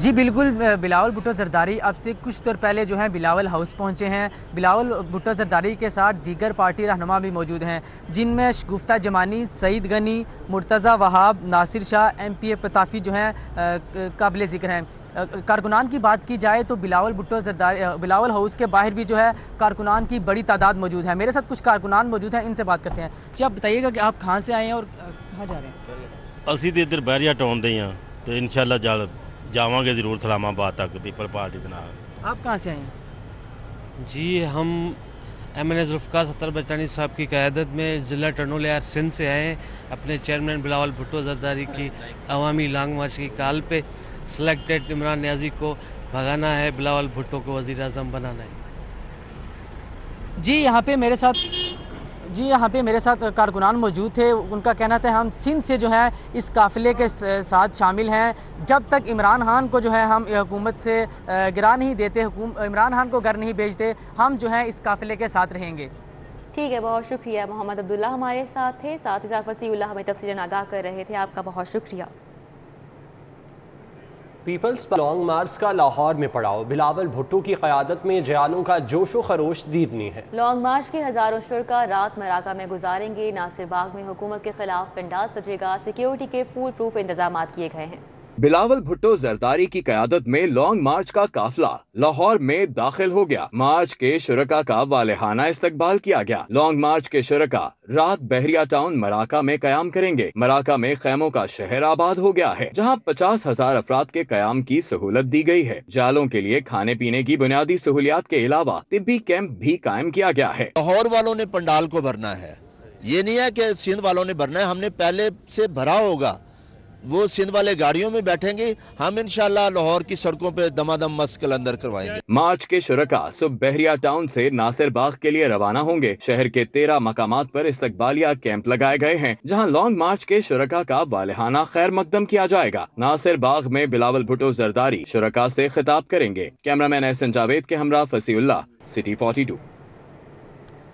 جی بالکل، بلاول بھٹو زرداری اب سے کچھ دیر پہلے جو ہیں بلاول ہاؤس پہنچے ہیں۔ بلاول بھٹو زرداری کے ساتھ دیگر پارٹی رہنما بھی موجود ہیں، جن میں شگفتہ جمانی، سعید غنی، مرتضی وہاب، ناصر شاہ، ایم پی اے پتافی جو ہیں قابل ذکر ہیں۔ کارکنان کی بات کی جائے تو بلاول ہاؤس کے باہر بھی جو ہے کارکنان کی بڑی تعداد موجود ہے۔ میرے ساتھ کچھ کارکنان موجود ہیں، ان سے بات کرتے ہیں۔ جی آپ بتائیے گا کہ آپ کہاں سے آئے ہیں اور کہاں جا رہے ہیں؟ اسی تو ادھر بحریہ ٹاؤن دے ہاں تو انشاءاللہ جاواں گے ضرور اسلام آباد تک پیپل پارٹی کے نال۔ آپ کہاں سے آئے ہیں؟ جی ہم ایم این اے ذوالفقار ستر بچانی صاحب کی قیادت میں ضلع ٹرنو لیار سندھ سے آئے ہیں، اپنے چیئرمین بلاول بھٹو زرداری کی عوامی لانگ مارچ کی کال پہ۔ سلیکٹڈ عمران نیازی کو بھگانا ہے، بلاول بھٹو کو وزیر اعظم بنانا ہے۔ جی یہاں پہ میرے ساتھ کارکنان موجود تھے، ان کا کہنا تھا ہم سندھ سے جو ہے اس قافلے کے ساتھ شامل ہیں، جب تک عمران خان کو جو ہے ہم حکومت سے گرا نہیں دیتے، عمران خان کو گھر نہیں بھیجتے، ہم جو ہے اس قافلے کے ساتھ رہیں گے۔ ٹھیک ہے، بہت شکریہ۔ محمد عبداللہ ہمارے ساتھ تھے، ساتھ ہی ساتھ وسیع اللہ ہمیں تفصیلاً آگاہ کر رہے تھے، آپ کا بہت شکریہ۔ پیپلز لانگ مارچ کا لاہور میں پڑاؤ، بلاول بھٹو کی قیادت میں جیانوں کا جوش و خروش دیدنی ہے۔ لانگ مارچ کے ہزاروں شرکا رات مراکہ میں گزاریں گے، ناصر باغ میں حکومت کے خلاف پنڈال سجے گا، سیکیورٹی کے فول پروف انتظامات کیے گئے ہیں۔ بلاول بھٹو زرداری کی قیادت میں لانگ مارچ کا قافلہ لاہور میں داخل ہو گیا۔ مارچ کے شرکا کا والہانہ استقبال کیا گیا۔ لانگ مارچ کے شرکا رات بحریہ ٹاؤن مراکہ میں قیام کریں گے۔ مراکہ میں خیموں کا شہر آباد ہو گیا ہے، جہاں 50,000 افراد کے قیام کی سہولت دی گئی ہے۔ جالوں کے لیے کھانے پینے کی بنیادی سہولیات کے علاوہ طبی کیمپ بھی قائم کیا گیا ہے۔ لاہور والوں نے پنڈال کو بھرنا ہے، یہ نہیں ہے کہ سندھ والوں نے بھرنا ہے، ہم نے پہلے سے بھرا ہوگا، وہ سندھ والے گاڑیوں میں بیٹھیں گے، ہم انشاءاللہ لاہور کی سڑکوں پہ دمادم مست کلندر کروائیں گے۔ مارچ کے شرکا صبح بحریہ ٹاؤن سے ناصر باغ کے لیے روانہ ہوں گے۔ شہر کے 13 مقامات پر استقبالیہ کیمپ لگائے گئے ہیں، جہاں لانگ مارچ کے شرکا کا والہانہ خیر مقدم کیا جائے گا۔ ناصر باغ میں بلاول بھٹو زرداری شرکا سے خطاب کریں گے۔ کیمرامین احسن جاوید کے ہمراہ فصیح اللہ، سٹی 42۔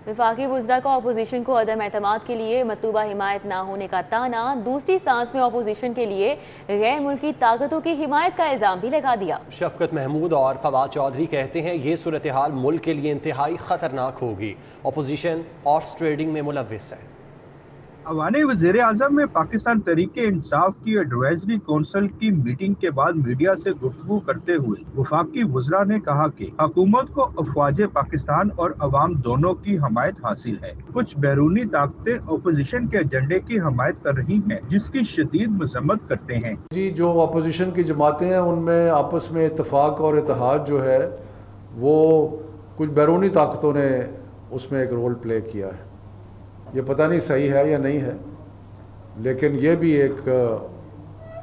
وفاقی وزراء کا اپوزیشن کو عدم اعتماد کے لیے مطلوبہ حمایت نہ ہونے کا طعنا، دوسری سانس میں اپوزیشن کے لیے غیر ملکی طاقتوں کی حمایت کا الزام بھی لگا دیا۔ شفقت محمود اور فواد چودھری کہتے ہیں یہ صورتحال ملک کے لیے انتہائی خطرناک ہوگی، اپوزیشن ہارس ٹریڈنگ میں ملوث ہے۔ ایوان وزیر اعظم میں پاکستان تحریک انصاف کی ایڈوائزری کونسل کی میٹنگ کے بعد میڈیا سے گفتگو کرتے ہوئے وفاقی وزراء نے کہا کہ حکومت کو افواج پاکستان اور عوام دونوں کی حمایت حاصل ہے۔ کچھ بیرونی طاقتیں اپوزیشن کے ایجنڈے کی حمایت کر رہی ہیں، جس کی شدید مذمت کرتے ہیں۔ جی جو اپوزیشن کی جماعتیں ہیں ان میں آپس میں اتفاق اور اتحاد جو ہے وہ کچھ بیرونی طاقتوں نے اس میں ایک رول پلے کیا ہے، یہ پتہ نہیں صحیح ہے یا نہیں ہے، لیکن یہ بھی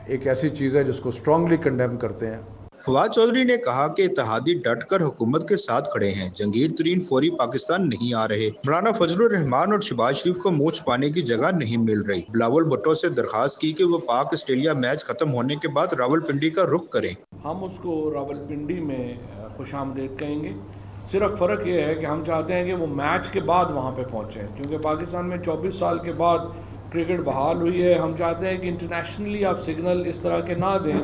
ایک ایسی چیز ہے جس کو اسٹرانگلی کنڈیم کرتے ہیں۔ فواد چودھری نے کہا کہ اتحادی ڈٹ کر حکومت کے ساتھ کھڑے ہیں، جنگیر ترین فوری پاکستان نہیں آ رہے، مولانا فضل الرحمان اور شہباز شریف کو منہ چھپانے کی جگہ نہیں مل رہی۔ بلاول بھٹو سے درخواست کی کہ وہ پاک آسٹریلیا میچ ختم ہونے کے بعد راولپنڈی کا رخ کریں۔ ہم اس کو راولپنڈی میں خوش آمدید کہیں گے، صرف فرق یہ ہے کہ ہم چاہتے ہیں کہ وہ میچ کے بعد وہاں پہ پہنچیں، کیونکہ پاکستان میں 24 سال کے بعد کرکٹ بحال ہوئی ہے۔ ہم چاہتے ہیں کہ انٹرنیشنلی آپ سگنل اس طرح کے نہ دیں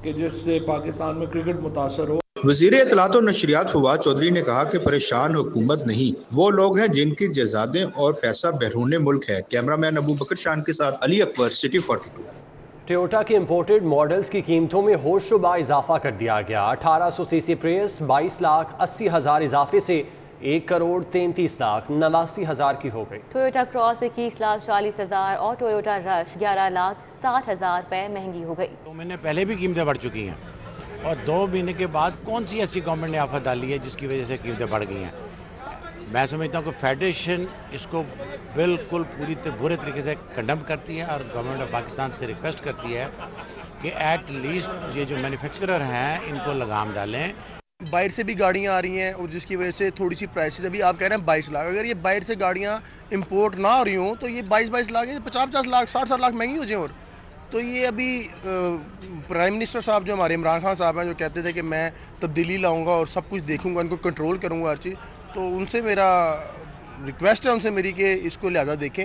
کہ جس سے پاکستان میں کرکٹ متاثر ہو۔ وزیر اطلاعات و نشریات فواد چودھری نے کہا کہ پریشان حکومت نہیں، وہ لوگ ہیں جن کی جائیدادیں اور پیسہ بیرون ملک ہے۔ کیمرامین ابو بکر شان کے ساتھ علی اکبر، سٹی 42۔ ٹویوٹا کے امپورٹڈ ماڈلز کی قیمتوں میں ہوش و با اضافہ کر دیا گیا۔ 1800 سی سی پریس 22,80,000 اضافے سے 1,33,89,000 کی ہو گئی۔ ٹویوٹا کراس 21,40,000 اور ٹویوٹا رش 11,60,000 روپے مہنگی ہو گئی۔ 2 مہینے پہلے بھی قیمتیں بڑھ چکی ہیں، اور 2 مہینے کے بعد کون سی ایسی گورنمنٹ نے آفت ڈالی ہے جس کی وجہ سے قیمتیں بڑھ گئی ہیں؟ میں سمجھتا ہوں کہ فیڈریشن اس کو بالکل برے طریقے سے کنڈم کرتی ہے، اور گورنمنٹ آف پاکستان سے ریکویسٹ کرتی ہے کہ ایٹ لیسٹ یہ جو مینوفیکچرر ہیں ان کو لگام ڈالیں۔ باہر سے بھی گاڑیاں آ رہی ہیں اور جس کی وجہ سے تھوڑی سی پرائسز، ابھی آپ کہہ رہے ہیں 22 لاکھ، اگر یہ باہر سے گاڑیاں امپورٹ نہ ہو رہی ہوں تو یہ 22 لاکھ 50 لاکھ 60 لاکھ مہنگی ہو جائیں۔ اور تو یہ ابھی پرائم منسٹر صاحب جو ہمارے عمران خان صاحب ہیں، جو کہتے تھے کہ میں تبدیلی لاؤں گا اور سب کچھ دیکھوں گا، ان کو کنٹرول کروں گا ہر چیز، تو ان سے میرا ریکویسٹ ہے ان سے میری کہ اس کو لہذا دیکھیں۔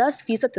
10%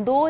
2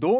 2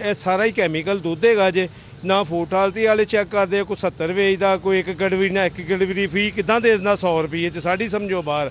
ਇਹ ਸਾਰਾ ਹੀ ਕੈਮੀਕਲ ਦੁੱਧ ਹੈਗਾ ਜੇ, ਨਾ ਫੂਡ ਅਥਾਰਟੀ ਵਾਲੇ ਚੈੱਕ ਕਰਦੇ, ਕੋਈ 70 ਵੇਚਦਾ, ਕੋਈ 1 ਗੜਵੀ ਨਾ 1 ਗੜਵੀ ਦੀ ਫੀ ਕਿਦਾਂ ਦੇ ਦਿੰਦਾ 100 ਰੁਪਏ ਚ, ਸਾਡੀ ਸਮਝੋ ਬਾਹਰ।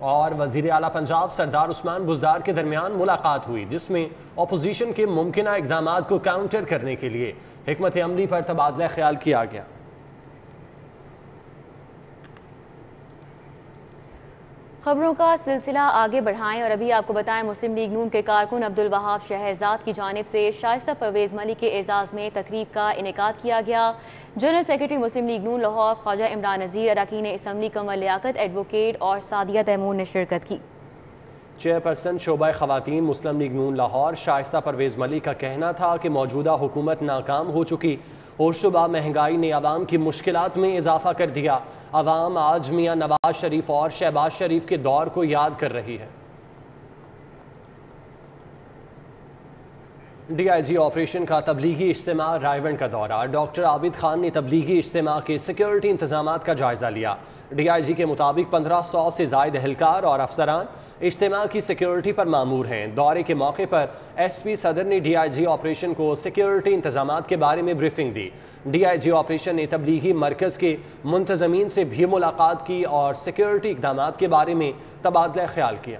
اور وزیر اعلیٰ پنجاب سردار عثمان بزدار کے درمیان ملاقات ہوئی، جس میں اپوزیشن کے ممکنہ اقدامات کو کاؤنٹر کرنے کے لیے حکمت عملی پر تبادلہ خیال کیا گیا۔ خبروں کا سلسلہ آگے بڑھائیں اور ابھی آپ کو بتائیں مسلم لیگ نون کے کارکن عبدالوہاب شہزاد کی جانب سے شائستہ پرویز ملک کے اعزاز میں تقریب کا انعقاد کیا گیا۔ جنرل سیکرٹری مسلم لیگ نون لاہور خواجہ عمران نذیر، اراکین اسمبلی قمر لیاقت ایڈوکیٹ اور سعدیہ تیمور نے شرکت کی۔ چیئرپرسن شعبہ خواتین مسلم لیگ نون لاہور شائستہ پرویز ملک کا کہنا تھا کہ موجودہ حکومت ناکام ہو چکی اور شبہ مہنگائی نے عوام کی مشکلات میں اضافہ کر دیا۔ عوام آج میاں نواز شریف اور شہباز شریف کے دور کو یاد کر رہی ہے۔ ڈی آئی جی آپریشن کا تبلیغی اجتماع رائیونڈ کا دورہ، ڈاکٹر عابد خان نے تبلیغی اجتماع کے سیکیورٹی انتظامات کا جائزہ لیا۔ ڈی آئی جی کے مطابق 1500 سے زائد اہلکار اور افسران اجتماع کی سیکیورٹی پر مامور ہیں۔ دورے کے موقع پر ایس پی صدر نے ڈی آئی جی آپریشن کو سیکیورٹی انتظامات کے بارے میں بریفنگ دی۔ ڈی آئی جی آپریشن نے تبلیغی مرکز کے منتظمین سے بھی ملاقات کی اور سیکیورٹی اقدامات کے بارے میں تبادلہ خیال کیا۔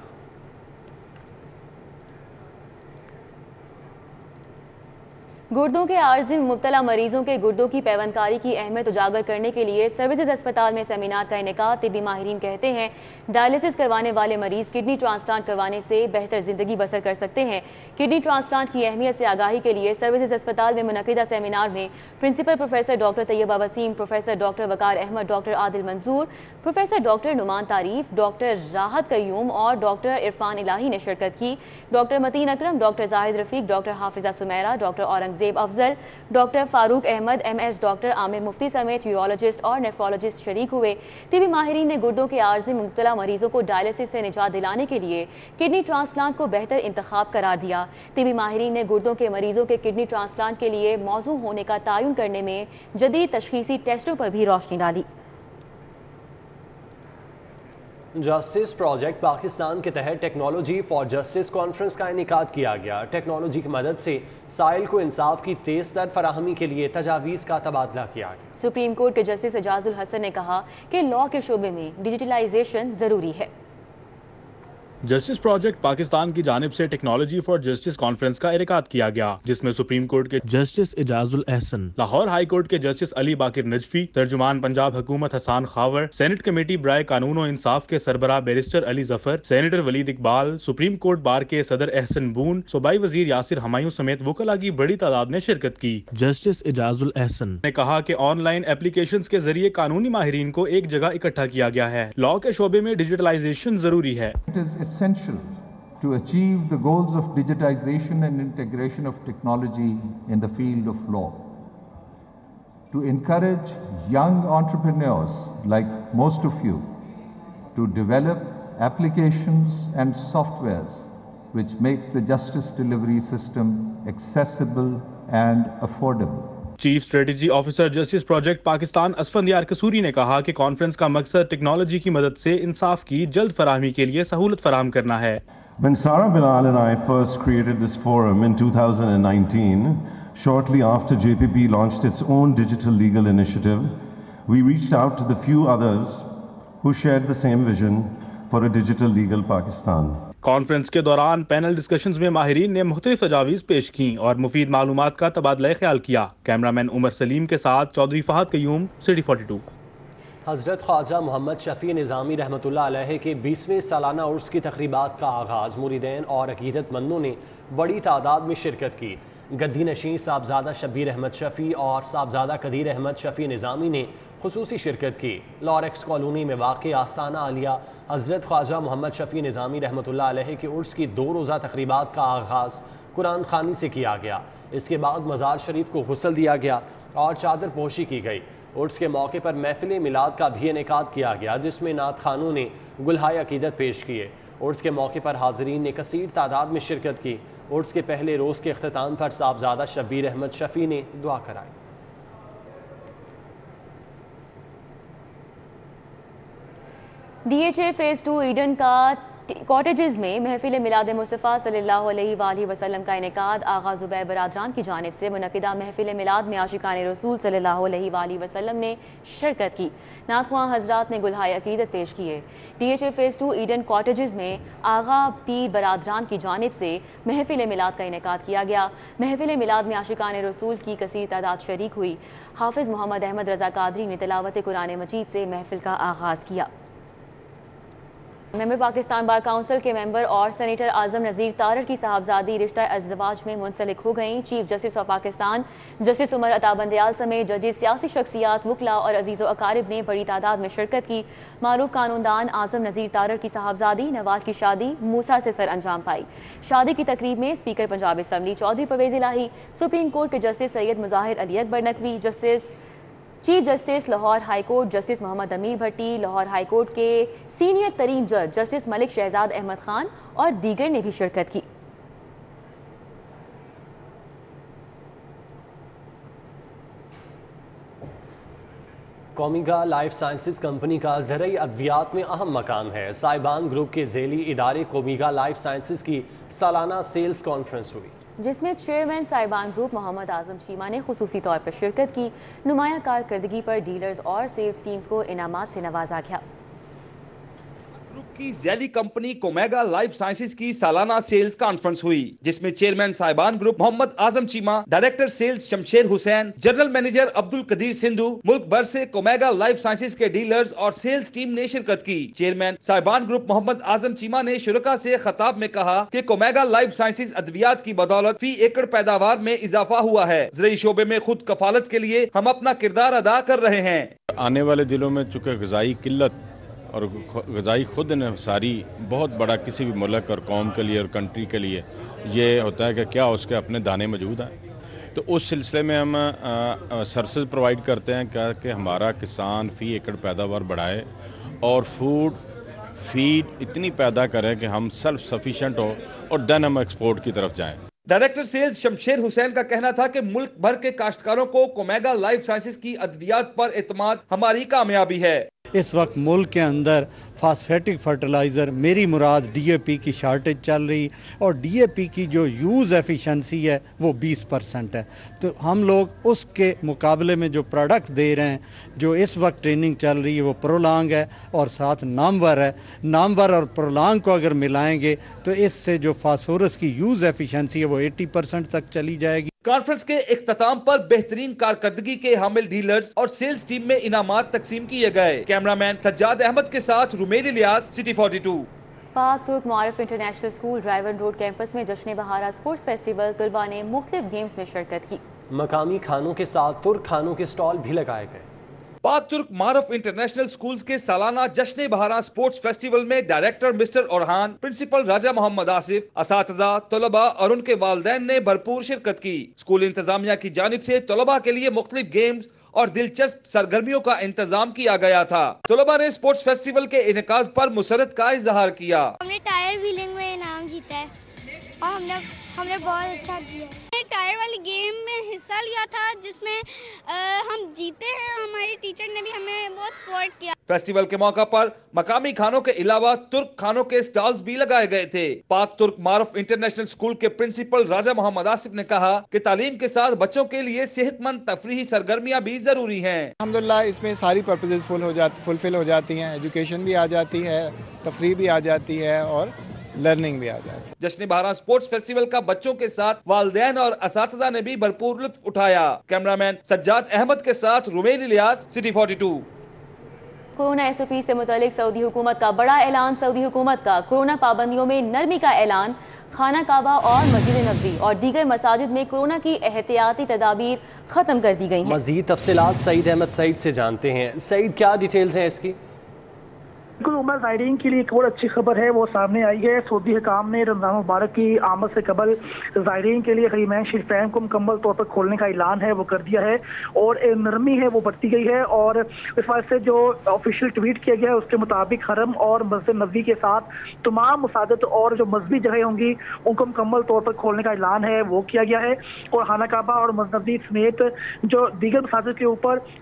گردوں کے عارض میں مبتلا مریضوں کے گردوں کی پیوند کاری کی اہمیت اجاگر کرنے کے لیے سروسز اسپتال میں سیمینار کا انعقاد۔ طبی ماہرین کہتے ہیں ڈائلسس کروانے والے مریض کڈنی ٹرانسپلانٹ کروانے سے بہتر زندگی بسر کر سکتے ہیں۔ کڈنی ٹرانسپلانٹ کی اہمیت سے آگاہی کے لیے سروسز اسپتال میں منعقدہ سیمینار میں پرنسپل پروفیسر ڈاکٹر طیبہ وسیم، پروفیسر ڈاکٹر وقار احمد، ڈاکٹر عادل منظور، پروفیسر ڈاکٹر نعمان تعریف، ڈاکٹر راحت قیوم اور ڈاکٹر عرفان الہی نے شرکت کی۔ ڈاکٹر متین اکرم، ڈاکٹر زاہد رفیق، ڈاکٹر حافظہ سمیرہ، ڈاکٹر اورنگزیب افضل، ڈاکٹر فاروق احمد، ایم ایس ڈاکٹر عامر مفتی سمیت یورولوجسٹ اور نیفرولوجسٹ شریک ہوئے۔ طبی ماہرین نے گردوں کے عارض میں مبتلا مریضوں کو ڈائلسس سے نجات دلانے کے لیے کڈنی ٹرانسپلانٹ کو بہتر انتخاب قرار دیا۔ طبی ماہرین نے گردوں کے مریضوں کے کڈنی ٹرانسپلانٹ کے لیے موزوں ہونے کا تعین کرنے میں جدید تشخیصی ٹیسٹوں پر بھی روشنی ڈالی۔ جسٹس پروجیکٹ پاکستان کے تحت ٹیکنالوجی فار جسٹس کانفرنس کا انعقاد کیا گیا۔ ٹیکنالوجی کی مدد سے سائل کو انصاف کی تیز تر فراہمی کے لیے تجاویز کا تبادلہ کیا گیا۔ سپریم کورٹ کے جسٹس اعجاز الحسن نے کہا کہ لاء کے شعبے میں ڈیجیٹلائزیشن ضروری ہے۔ جسٹس پروجیکٹ پاکستان کی جانب سے ٹیکنالوجی فار جسٹس کانفرنس کا انعقاد کیا گیا، جس میں سپریم کورٹ کے justice Ijaz ul Ahsan, Lahore high court کے جسٹس علی باقر نجفی، ترجمان پنجاب حکومت حسان خاور، سینٹ کمیٹی برائے قانون و انصاف کے سربراہ بیرسٹر علی ظفر، سینیٹر ولید اقبال، سپریم کورٹ بار کے صدر احسن بون، صوبائی وزیر یاسر ہمایوں سمیت وکلاء کی بڑی تعداد نے شرکت کی۔ جسٹس اعجاز الاحسن نے کہا کہ آن لائن اپلیکیشنز کے ذریعے قانونی ماہرین کو ایک جگہ اکٹھا کیا گیا ہے۔ لاء کے شعبے میں ڈیجیٹلائزیشن ضروری ہے۔ Essential to achieve the goals of digitization and integration of technology in the field of law. To encourage young entrepreneurs like most of you to develop applications and softwares which make the justice delivery system accessible and affordable. Chief strategy officer justice project Pakistan Asfandyar Kasuri نے کہا کہ conference کا مقصد technology کی مدد سے انصاف کی جلد فراہمی کے لیے سہولت فراہم کرنا ہے۔ When Sarah Bilal and I first created this forum in 2019, shortly after JPP launched its own digital legal initiative, we reached out to the few others who shared the same vision for a digital legal Pakistan. Conference کے دوران panel discussions میں ماہرین نے مختلف تجاویز پیش کی اور مفید معلومات کا تبادلہ خیال کیا۔ کیمرامین عمر سلیم کے ساتھ چودھری فہد قیوم، سٹی 42۔ حضرت خواجہ محمد شفیع نظامی رحمۃ اللہ علیہ کے 20ویں سالانہ عرس کی تقریبات کا آغاز مریدین اور عقیدت مندوں نے بڑی تعداد میں شرکت کی۔ گدی نشین صاحبزادہ شبیر احمد شفیع اور صاحبزادہ قدیر احمد شفیع نظامی نے خصوصی شرکت کی۔ لارکس کالونی میں واقع آستانہ عالیہ حضرت خواجہ محمد شفیع نظامی رحمۃ اللہ علیہ کے عرس کی 2 روزہ تقریبات کا آغاز قرآن خوانی سے کیا گیا۔ اس کے بعد مزار شریف کو غسل دیا گیا اور چادر پوشی کی گئی۔ عرس کے موقع پر محفل میلاد کا بھی انعقاد کیا گیا، جس میں نعت خوانوں نے گلہائے عقیدت پیش کیے۔ عرس کے موقع پر حاضرین نے کثیر تعداد میں شرکت کی۔ عرس کے پہلے روز کے اختتام پر صاحبزادہ شبیر احمد شفیع نے دعا کرائی۔ D H A phase 2 Eden کا کاٹیجز میں محفل میلاد مصطفیٰ صلی اللہ علیہ وآلہ وسلم کا انعقاد آغا زبیر برادران کی جانب سے منعقدہ محفل میلاد میں عاشقان رسول صلی اللہ علیہ وآلہ وسلم نے شرکت کی. نعت خواں حضرات نے گلہائے عقیدت پیش کیے. D H A phase 2 Eden cottages میں آغا پیر برادران کی جانب سے محفل میلاد کا انعقاد کیا گیا. محفل میلاد میں عاشقان رسول کی کثیر تعداد شریک ہوئی. حافظ محمد احمد رضا قادری نے تلاوت قرآن مجید سے محفل کا آغاز کیا. ممبر پاکستان بار کونسل کے ممبر اور سینیٹر اعظم نذیر تارڑ کی صاحبزادی رشتہ ازدواج میں منسلک ہو گئیں. Chief justice of Pakistan justice Umar Ata Bandial سمیت ججز، سیاسی شخصیات، وکلاء اور عزیز و اقارب نے بڑی تعداد میں شرکت کی. معروف قانون دان اعظم نذیر تارڑ کی صاحبزادی نوال کی شادی موسیٰ سے سر انجام پائی. شادی کی تقریب میں speaker Punjab assembly Chaudhry Pervaiz Elahi, supreme court کے justice Syed Mazahar Ali Akbar Naqvi, chief justice Lahore high court justice Muhammad Ameer Bhatti, Lahore high court کے سینئر ترین جج جسٹس ملک شہزاد احمد خان اور دیگر نے بھی شرکت کی. کومیگا لائف سائنسز کمپنی کا زرعی ادویات میں اہم مقام ہے. صاحبان گروپ کے ذیلی ادارے کومیگا لائف سائنسز کی سالانہ سیلز کانفرنس ہوئی، جس میں چیئرمین صاحبان گروپ محمد اعظم چیمہ نے خصوصی طور پر شرکت کی. نمایاں کارکردگی پر ڈیلرز اور سیلز ٹیمز کو انعامات سے نوازا گیا. گروپ کی ذیلی کمپنی کومیگا لائف سائنسز کی سالانہ سیلز کانفرنس ہوئی، جس میں چیئرمین صاحبان group Muhammad Azam Cheema, director sales شمشیر حسین، جنرل مینیجر عبد القدیر سندھو، ملک بھر سے کومیگا لائف سائنسز کے ڈیلرز اور سیلز ٹیم نے شرکت کی. چیئرمین صاحبان گروپ محمد اعظم چیمہ نے شرکاء سے خطاب میں کہا کہ کومیگا لائف سائنسز ادویات کی بدولت فی ایکڑ پیداوار میں اضافہ ہوا ہے. زرعی شعبے میں خود کفالت کے لیے ہم اپنا کردار ادا کر رہے ہیں. آنے والے دنوں میں چونکہ غذائی قلت اور غذائی خود انحصاری بہت بڑا کسی بھی ملک اور قوم کے لیے اور کنٹری کے لیے یہ ہوتا ہے کہ کیا اس کے اپنے دانے موجود ہیں، تو اس سلسلے میں ہم سروسز پرووائڈ کرتے ہیں کہ ہمارا کسان فی ایکڑ پیداوار بڑھائے اور فیڈ اتنی پیدا کریں کہ ہم سیلف سفیشینٹ ہو اور دین ہم ایکسپورٹ کی طرف جائیں. ڈائریکٹر سیلز شمشیر حسین کا کہنا تھا کہ ملک بھر کے کاشتکاروں کو کومیگا لائف سائنسز کی ادویات پر اعتماد ہماری کامیابی ہے. اس وقت ملک کے اندر فاسفیٹک فرٹیلائزر میری مراد ڈی اے پی کی شارٹیج چل رہی اور ڈی اے پی کی جو یوز ایفیشنسی ہے وہ 20% ہے. تو ہم لوگ اس کے مقابلے میں جو پروڈکٹ دے رہے ہیں، جو اس وقت ٹریننگ چل رہی ہے وہ پرولانگ ہے اور ساتھ نامور ہے. نامور اور پرولانگ کو اگر ملائیں گے تو اس سے جو فاسفورس کی یوز ایفیشنسی ہے وہ 80% تک چلی جائے گی. کانفرنس کے اختتام پر بہترین کارکردگی کے حامل ڈیلرز اور سیلز ٹیم میں انعامات تقسیم کیے گئے. کیمرامین سجاد احمد کے ساتھ Romail Ilyas, city 42. Pak Turk Maarif international school driver road campus میں جشن بہارا اسپورٹس فیسٹیول طلباء نے مختلف گیمز میں شرکت کی. مقامی کھانوں کے ساتھ ترک کھانوں کے سٹال بھی لگائے گئے. پاک ترک معارف انٹرنیشنل سکولز کے سالانہ جشن بہارا سپورٹس فیسٹیول میں ڈائریکٹر مسٹر اورہان، پرنسپل راجہ محمد آصف، اساتذہ، طلباء اور ان کے والدین نے بھرپور شرکت کی. اسکول انتظامیہ کی جانب سے طلباء کے لیے مختلف گیمز اور دلچسپ سرگرمیوں کا انتظام کیا گیا تھا. طلباء نے سپورٹس فیسٹیول کے انعقاد پر مسرت کا اظہار کیا. ہم نے ٹائر ویلنگ میں انعام جیتا ہے اور ہم نے بہت اچھا کیا. ٹائر والی گیم میں حصہ لیا تھا جس میں ہم جیتے ہیں. ہمارے ٹیچر نے بھی ہمیں بہت سپورٹ کیا. فیسٹیول کے موقع پر مقامی کھانوں کے علاوہ ترک کھانوں کے سٹالز بھی لگائے گئے تھے. پاک ترک معارف انٹرنیشنل سکول کے پرنسپل راجہ محمد آصف نے کہا کہ تعلیم کے ساتھ بچوں کے لیے صحت مند تفریحی سرگرمیاں بھی ضروری ہیں. الحمدللہ اس میں ساری پرپزز فلفل ہو جاتی ہیں. ایجوکیشن بھی آ جاتی ہے، تفریح بھی آ جاتی ہے اور لرننگ بھی آ جاتی ہے. جشن بہارا سپورٹس فیسٹیول کا بچوں کے ساتھ والدین اور اساتذہ نے بھی بھرپور لطف اٹھایا. کیمرامین سجاد احمد کے ساتھ Romail Ilyas, city 42. Corona S O P سے متعلق سعودی حکومت کا بڑا اعلان. سعودی حکومت کا کورونا پابندیوں میں نرمی کا اعلان. خانہ کعبہ اور مسجد نبوی اور دیگر مساجد میں کورونا کی احتیاطی تدابیر ختم کر دی گئی ہیں. مزید تفصیلات سعید احمد سعید سے جانتے ہیں. سعید، کیا ڈیٹیلز ہیں اس کی؟ بالکل عمر، زائرین کے لیے ایک اور اچھی خبر ہے وہ سامنے آئی ہے. سعودی حکام نے رمضان مبارک کی آمد سے قبل زائرین کے لیے حرمین شریفین کو مکمل طور پر کھولنے کا اعلان ہے وہ کر دیا ہے اور نرمی ہے وہ برتی گئی ہے. اور اس وجہ سے جو آفیشیل ٹویٹ کیا گیا ہے اس کے مطابق حرم اور مسجد نبوی کے ساتھ تمام مساجد اور جو مذہبی جگہیں ہوں گی ان کو مکمل طور پر کھولنے کا اعلان ہے وہ کیا گیا ہے. اور خانہ کعبہ اور مسجد نبوی سمیت جو دیگر مساجد کے اوپر